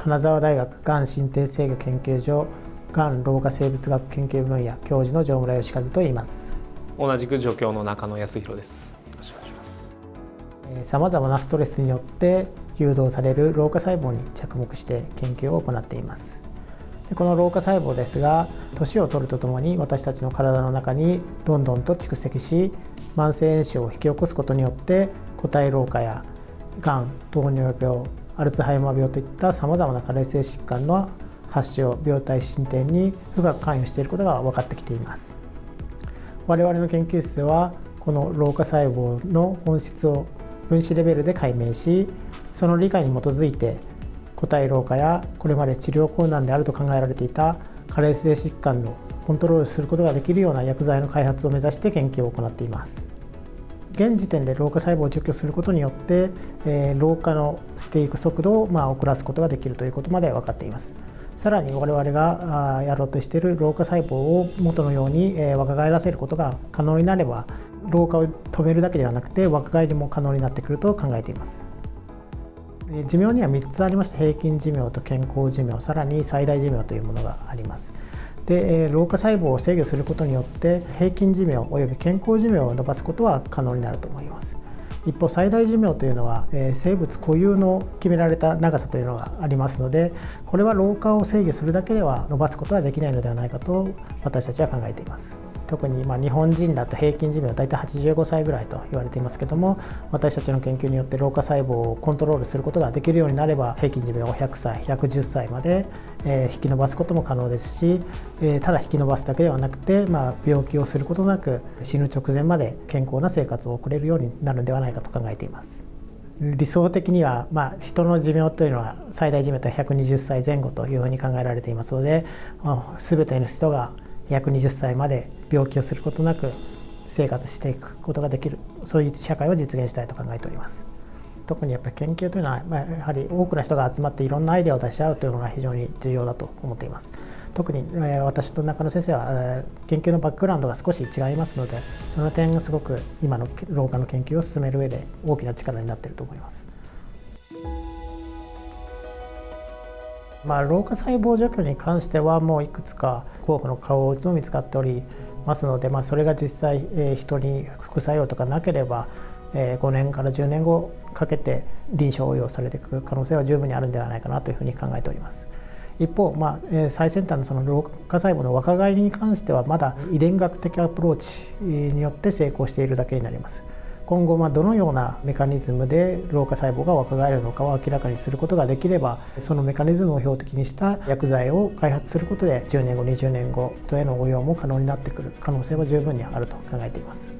金沢大学がん神経制御研究所がん老化生物学研究分野教授の城村義和と言います。同じく助教の中野康弘です。よろしくお願いします。さまざまなストレスによって誘導される老化細胞に着目して研究を行っています。この老化細胞ですが、年を取るとともに私たちの体の中にどんどんと蓄積し、慢性炎症を引き起こすことによって個体老化やがん、糖尿病、アルツハイマー病といったさまざまな加齢性疾患の発症、病態進展に深く関与していることが分かってきています。我々の研究室ではこの老化細胞の本質を分子レベルで解明し、その理解に基づいて個体老化やこれまで治療困難であると考えられていた加齢性疾患をコントロールすることができるような薬剤の開発を目指して研究を行っています。現時点で老化細胞を除去することによって、老化のしていく速度を遅らすことができるということまで分かっています。さらに我々がやろうとしている老化細胞を元のように若返らせることが可能になれば、老化を止めるだけではなくて若返りも可能になってくると考えています。寿命には3つありまして、平均寿命と健康寿命、さらに最大寿命というものがあります。で、老化細胞を制御することによって平均寿命および健康寿命を伸ばすことは可能になると思います。一方、最大寿命というのは生物固有の決められた長さというのがありますので、これは老化を制御するだけでは伸ばすことはできないのではないかと私たちは考えています。特に日本人だと平均寿命はだいたい85歳ぐらいと言われていますけども、私たちの研究によって老化細胞をコントロールすることができるようになれば、平均寿命を100歳、110歳まで引き延ばすことも可能ですし、ただ引き延ばすだけではなくて、病気をすることなく死ぬ直前まで健康な生活を送れるようになるのではないかと考えています。理想的には、人の寿命というのは最大寿命とは120歳前後というふうに考えられていますので、全ての人が120歳まで病気をすることなく生活していくことができる、そういう社会を実現したいと考えております。特にやっぱり研究というのは、やはり多くの人が集まっていろんなアイデアを出し合うというのが非常に重要だと思っています。特に私と中野先生は研究のバックグラウンドが少し違いますので、その点がすごく今の老化の研究を進める上で大きな力になっていると思います。老化細胞除去に関してはもういくつか候補の顔も見つかっておりますので、それが実際人に副作用とかなければ5年から10年後かけて臨床応用されていく可能性は十分にあるんではないかなというふうに考えております。一方、最先端のその老化細胞の若返りに関してはまだ遺伝学的アプローチによって成功しているだけになります。今後どのようなメカニズムで老化細胞が若返るのかを明らかにすることができれば、そのメカニズムを標的にした薬剤を開発することで10年後20年後人への応用も可能になってくる可能性は十分にあると考えています。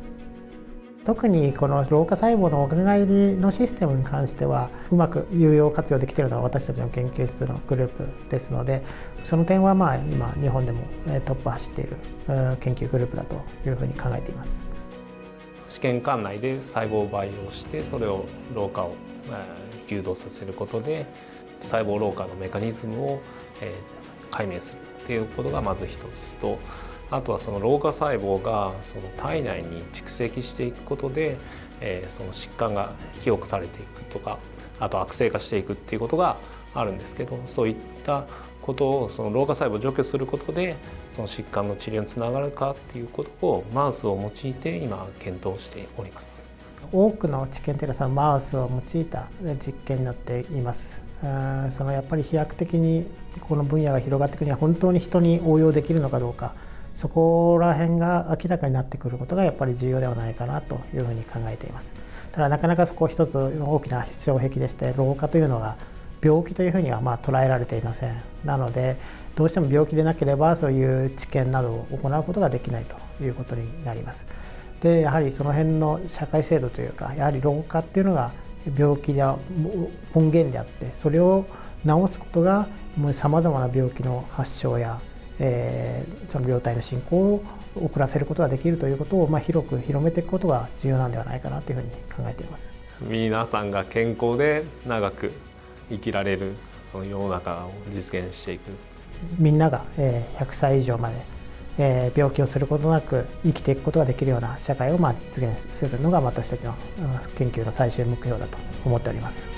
特にこの老化細胞の若返りのシステムに関してはうまく有用活用できているのは私たちの研究室のグループですので、その点は今日本でもトップ走っている研究グループだというふうに考えています。試験管内で細胞を培養して、それを老化を誘導させることで細胞老化のメカニズムを解明するということがまず一つと、あとはその老化細胞がその体内に蓄積していくことでその疾患が引き起こされていくとか、あと悪性化していくっていうことがあるんですけど、そういったことをその老化細胞を除去することでその疾患の治療につながるかっていうことをマウスを用いて今検討しております。多くの治験というのはそのマウスを用いた実験になっています。そのやっぱり飛躍的にこの分野が広がっていくには本当に人に応用できるのかどうか、そこら辺が明らかになってくることがやっぱり重要ではないかなというふうに考えています。ただなかなかそこ一つの大きな障壁でして、老化というのが病気というふうには捉えられていません。なのでどうしても病気でなければそういう治験などを行うことができないということになります。でやはりその辺の社会制度というか、やはり老化っていうのが病気で根源であって、それを治すことがさまざまな病気の発症やその病態の進行を遅らせることができるということを広く広めていくことが重要なんではないかなというふうに考えています。皆さんが健康で長く生きられるその世の中を実現していく、みんなが100歳以上まで病気をすることなく生きていくことができるような社会を実現するのが私たちの研究の最終目標だと思っております。